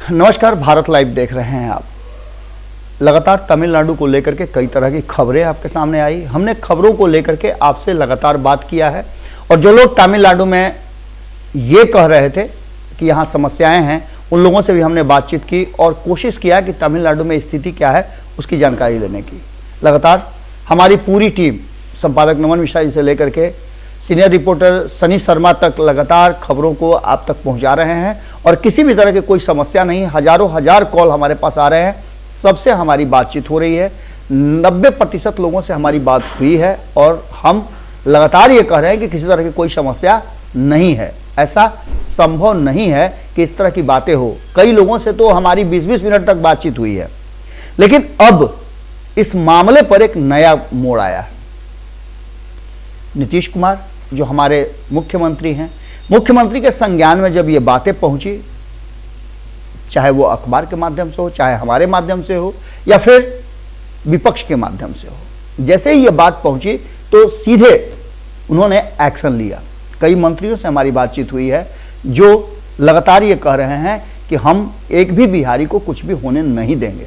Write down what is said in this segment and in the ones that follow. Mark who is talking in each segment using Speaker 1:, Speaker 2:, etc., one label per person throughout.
Speaker 1: नमस्कार, भारत लाइव देख रहे हैं आप। लगातार तमिलनाडु को लेकर के कई तरह की खबरें आपके सामने आई। हमने खबरों को लेकर के आपसे लगातार बात किया है और जो लोग तमिलनाडु में ये कह रहे थे कि यहाँ समस्याएं हैं, उन लोगों से भी हमने बातचीत की और कोशिश किया कि तमिलनाडु में स्थिति क्या है उसकी जानकारी लेने की। लगातार हमारी पूरी टीम, संपादक नमन मिश्रा जी से लेकर के सीनियर रिपोर्टर सनी शर्मा तक लगातार खबरों को आप तक पहुंचा रहे हैं और किसी भी तरह की कोई समस्या नहीं। हजारों हजार कॉल हमारे पास आ रहे हैं, सबसे हमारी बातचीत हो रही है। 90% लोगों से हमारी बात हुई है और हम लगातार ये कह रहे हैं कि किसी तरह की कोई समस्या नहीं है। ऐसा संभव नहीं है कि इस तरह की बातें हो। कई लोगों से तो हमारी 20-20 मिनट तक बातचीत हुई है, लेकिन अब इस मामले पर एक नया मोड़ आया है। नीतीश कुमार जो हमारे मुख्यमंत्री हैं, मुख्यमंत्री के संज्ञान में जब ये बातें पहुंची, चाहे वो अखबार के माध्यम से हो, चाहे हमारे माध्यम से हो या फिर विपक्ष के माध्यम से हो, जैसे ही ये बात पहुंची तो सीधे उन्होंने एक्शन लिया। कई मंत्रियों से हमारी बातचीत हुई है जो लगातार ये कह रहे हैं कि हम एक भी बिहारी को कुछ भी होने नहीं देंगे।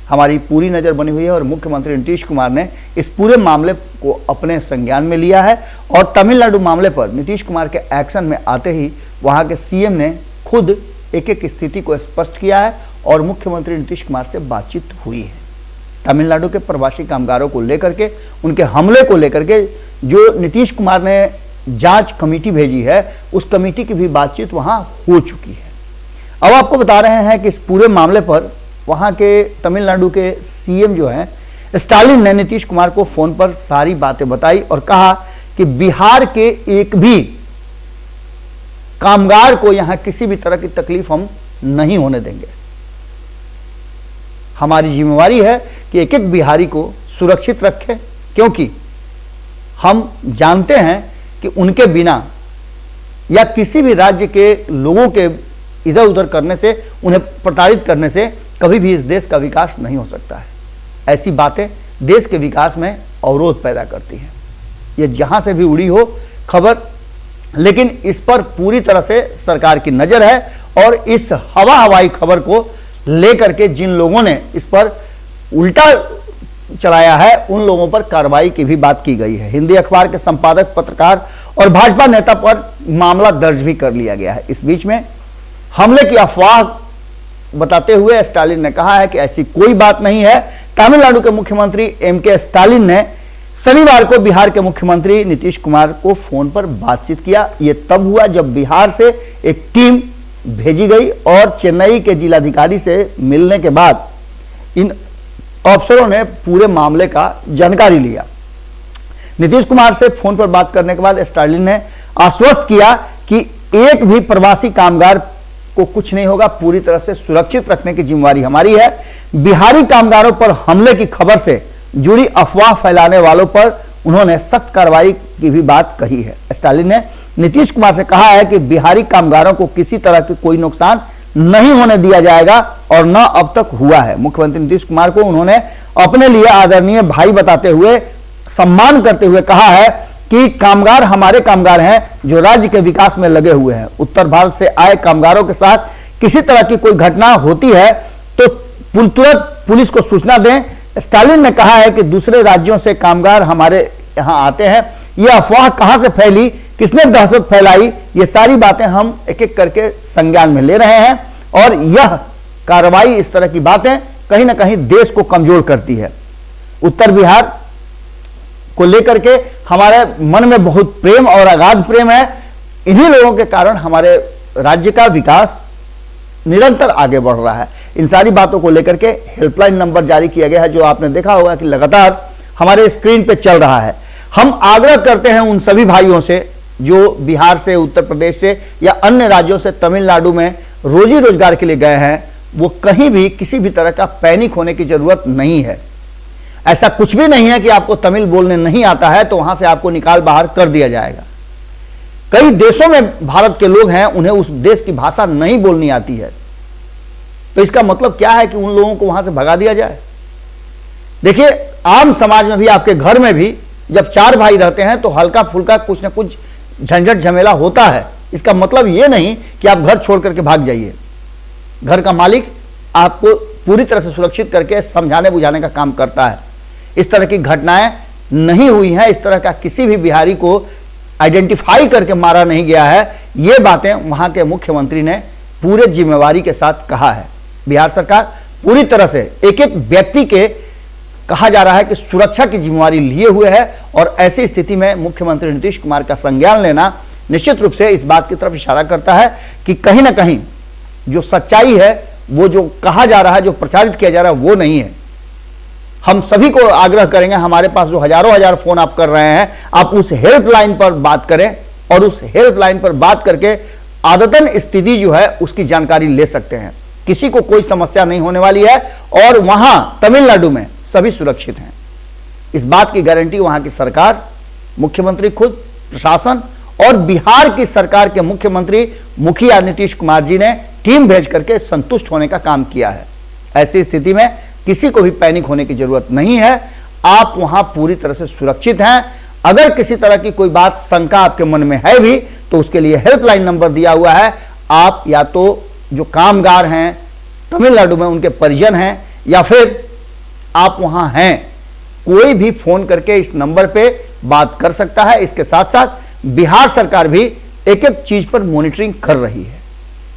Speaker 1: हमारी पूरी नज़र बनी हुई है और मुख्यमंत्री नीतीश कुमार ने इस पूरे मामले को अपने संज्ञान में लिया है और तमिलनाडु मामले पर नीतीश कुमार के एक्शन में आते ही वहां के सीएम ने खुद एक एक स्थिति को स्पष्ट किया है और मुख्यमंत्री नीतीश कुमार से बातचीत हुई है। तमिलनाडु के प्रवासी कामगारों को लेकर के, उनके हमले को लेकर के जो नीतीश कुमार ने जांच कमेटी भेजी है, उस कमेटी की भी बातचीत वहां हो चुकी है। अब आपको बता रहे हैं कि इस पूरे मामले पर वहां के तमिलनाडु के सीएम जो हैं स्टालिन ने नीतीश कुमार को फोन पर सारी बातें बताई और कहा कि बिहार के एक भी कामगार को यहां किसी भी तरह की तकलीफ हम नहीं होने देंगे। हमारी जिम्मेवारी है कि एक एक बिहारी को सुरक्षित रखें, क्योंकि हम जानते हैं कि उनके बिना या किसी भी राज्य के लोगों के इधर उधर करने से, उन्हें प्रताड़ित करने से कभी भी इस देश का विकास नहीं हो सकता है। ऐसी बातें देश के विकास में अवरोध पैदा करती हैं। ये जहां से भी उड़ी हो खबर, लेकिन इस पर पूरी तरह से सरकार की नजर है और इस हवाई खबर को लेकर के जिन लोगों ने इस पर उल्टा चलाया है, उन लोगों पर कार्रवाई की भी बात की गई है। हिंदी अखबार के संपादक, पत्रकार और भाजपा नेता पर मामला दर्ज भी कर लिया गया है। इस बीच में हमले की अफवाह बताते हुए स्टालिन ने कहा है कि ऐसी कोई बात नहीं है। तमिलनाडु के मुख्यमंत्री एम.के. स्टालिन ने शनिवार को बिहार के मुख्यमंत्री नीतीश कुमार को फोन पर बातचीत किया। यह तब हुआ जब बिहार से एक टीम भेजी गई और चेन्नई के जिलाधिकारी से मिलने के बाद इन अफसरों ने पूरे मामले का जानकारी लिया। नीतीश कुमार से फोन पर बात करने के बाद स्टालिन ने आश्वस्त किया कि एक भी प्रवासी कामगार को कुछ नहीं होगा, पूरी तरह से सुरक्षित रखने की जिम्मेवारी हमारी है। बिहारी कामगारों पर हमले की खबर से जुड़ी अफवाह फैलाने वालों पर उन्होंने सख्त कार्रवाई की भी बात कही है। स्टालिन ने नीतीश कुमार से कहा है कि बिहारी कामगारों को किसी तरह की कोई नुकसान नहीं होने दिया जाएगा और न अब तक हुआ है। मुख्यमंत्री नीतीश कुमार को उन्होंने अपने लिए आदरणीय भाई बताते हुए, सम्मान करते हुए कहा है कि कामगार हमारे कामगार हैं जो राज्य के विकास में लगे हुए हैं। उत्तर भारत से आए कामगारों के साथ किसी तरह की कोई घटना होती है तो तुरंत पुलिस को सूचना दें। स्टालिन ने कहा है कि दूसरे राज्यों से कामगार हमारे यहां आते हैं, यह अफवाह कहां से फैली, किसने दहशत फैलाई, ये सारी बातें हम एक एक करके संज्ञान में ले रहे हैं और यह कार्रवाई, इस तरह की बातें कहीं ना कहीं देश को कमजोर करती है। उत्तर बिहार को लेकर के हमारे मन में बहुत प्रेम और अगाध प्रेम है। इन्हीं लोगों के कारण हमारे राज्य का विकास निरंतर आगे बढ़ रहा है। इन सारी बातों को लेकर के हेल्पलाइन नंबर जारी किया गया है, जो आपने देखा होगा कि लगातार हमारे स्क्रीन पे चल रहा है। हम आग्रह करते हैं उन सभी भाइयों से जो बिहार से, उत्तर प्रदेश से या अन्य राज्यों से तमिलनाडु में रोजी रोजगार के लिए गए हैं, वो कहीं भी किसी भी तरह का पैनिक होने की जरूरत नहीं है। ऐसा कुछ भी नहीं है कि आपको तमिल बोलने नहीं आता है तो वहां से आपको निकाल बाहर कर दिया जाएगा। कई देशों में भारत के लोग हैं, उन्हें उस देश की भाषा नहीं बोलनी आती है, तो इसका मतलब क्या है कि उन लोगों को वहां से भगा दिया जाए? देखिए, आम समाज में भी, आपके घर में भी जब 4 भाई रहते हैं तो हल्का फुल्का कुछ ना कुछ झंझट झमेला होता है। इसका मतलब यह नहीं कि आप घर छोड़ करके भाग जाइए। घर का मालिक आपको पूरी तरह से सुरक्षित करके समझाने बुझाने का काम करता है। इस तरह की घटनाएं नहीं हुई हैं, इस तरह का किसी भी बिहारी को आइडेंटिफाई करके मारा नहीं गया है। ये बातें वहां के मुख्यमंत्री ने पूरे जिम्मेवारी के साथ कहा है। बिहार सरकार पूरी तरह से एक एक व्यक्ति के कहा जा रहा है कि सुरक्षा की जिम्मेवारी लिए हुए है, और ऐसी स्थिति में मुख्यमंत्री नीतीश कुमार का संज्ञान लेना निश्चित रूप से इस बात की तरफ इशारा करता है कि कहीं ना कहीं जो सच्चाई है, वो जो कहा जा रहा है, जो प्रचारित किया जा रहा है, वो नहीं है। हम सभी को आग्रह करेंगे, हमारे पास जो हजारों हजार फोन आप कर रहे हैं, आप उस हेल्पलाइन पर बात करें और उस हेल्पलाइन पर बात करके आदतन स्थिति जो है उसकी जानकारी ले सकते हैं। किसी को कोई समस्या नहीं होने वाली है और वहां तमिलनाडु में सभी सुरक्षित हैं। इस बात की गारंटी वहां की सरकार, मुख्यमंत्री खुद, प्रशासन और बिहार की सरकार के मुख्यमंत्री मुखिया नीतीश कुमार जी ने टीम भेज करके संतुष्ट होने का काम किया है। ऐसी स्थिति में किसी को भी पैनिक होने की जरूरत नहीं है। आप वहां पूरी तरह से सुरक्षित हैं। अगर किसी तरह की कोई बात, शंका आपके मन में है भी, तो उसके लिए हेल्पलाइन नंबर दिया हुआ है। आप या तो जो कामगार हैं तमिलनाडु में, उनके परिजन हैं, या फिर आप वहां हैं, कोई भी फोन करके इस नंबर पे बात कर सकता है। इसके साथ साथ बिहार सरकार भी एक एक चीज पर मॉनिटरिंग कर रही है।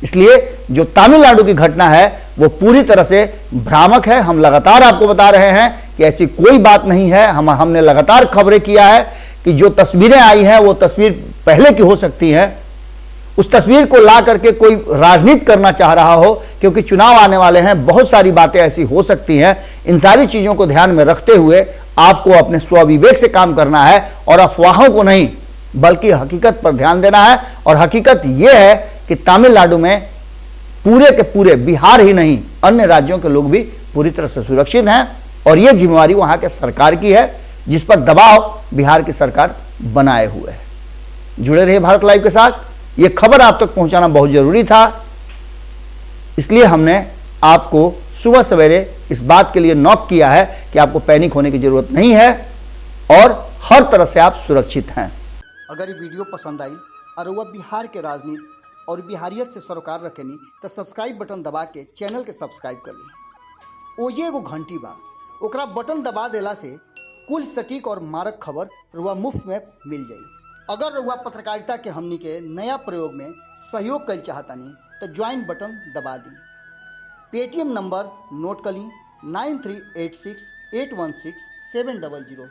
Speaker 1: इसलिए जो तमिलनाडु की घटना है वो पूरी तरह से भ्रामक है। हम लगातार आपको बता रहे हैं कि ऐसी कोई बात नहीं है। हमने लगातार खबरें किया है कि जो तस्वीरें आई हैं वो तस्वीर पहले की हो सकती है। उस तस्वीर को ला करके कोई राजनीति करना चाह रहा हो, क्योंकि चुनाव आने वाले हैं, बहुत सारी बातें ऐसी हो सकती हैं। इन सारी चीजों को ध्यान में रखते हुए आपको अपने स्वविवेक से काम करना है और अफवाहों को नहीं, बल्कि हकीकत पर ध्यान देना है। और हकीकत यह है कि तमिलनाडु में पूरे के पूरे, बिहार ही नहीं अन्य राज्यों के लोग भी पूरी तरह से सुरक्षित हैं, और यह जिम्मेवारी वहां के सरकार की है, जिस पर दबाव बिहार की सरकार बनाए हुए है। जुड़े रहिए भारत लाइव के साथ। यह खबर आप तक पहुंचाना बहुत जरूरी था, इसलिए हमने आपको सुबह सवेरे इस बात के लिए नॉक किया है कि आपको पैनिक होने की जरूरत नहीं है और हर तरह से आप सुरक्षित हैं।
Speaker 2: अगर ये वीडियो पसंद आई और वह बिहार के राजनीति और बिहारियत से सरोकार रखेनी तो सब्सक्राइब बटन दबा के चैनल के सब्सक्राइब कर ली। ओजे एगो घंटी बा, ओकरा बटन दबा देला से कुल सटीक और मारक खबर रुआ मुफ्त में मिल जाई। अगर रुआ पत्रकारिता के हमनी के नया प्रयोग में सहयोग कर चाहतानी तो ज्वाइन बटन दबा दी। पेटीएम नंबर नोट कर ली 9386816700।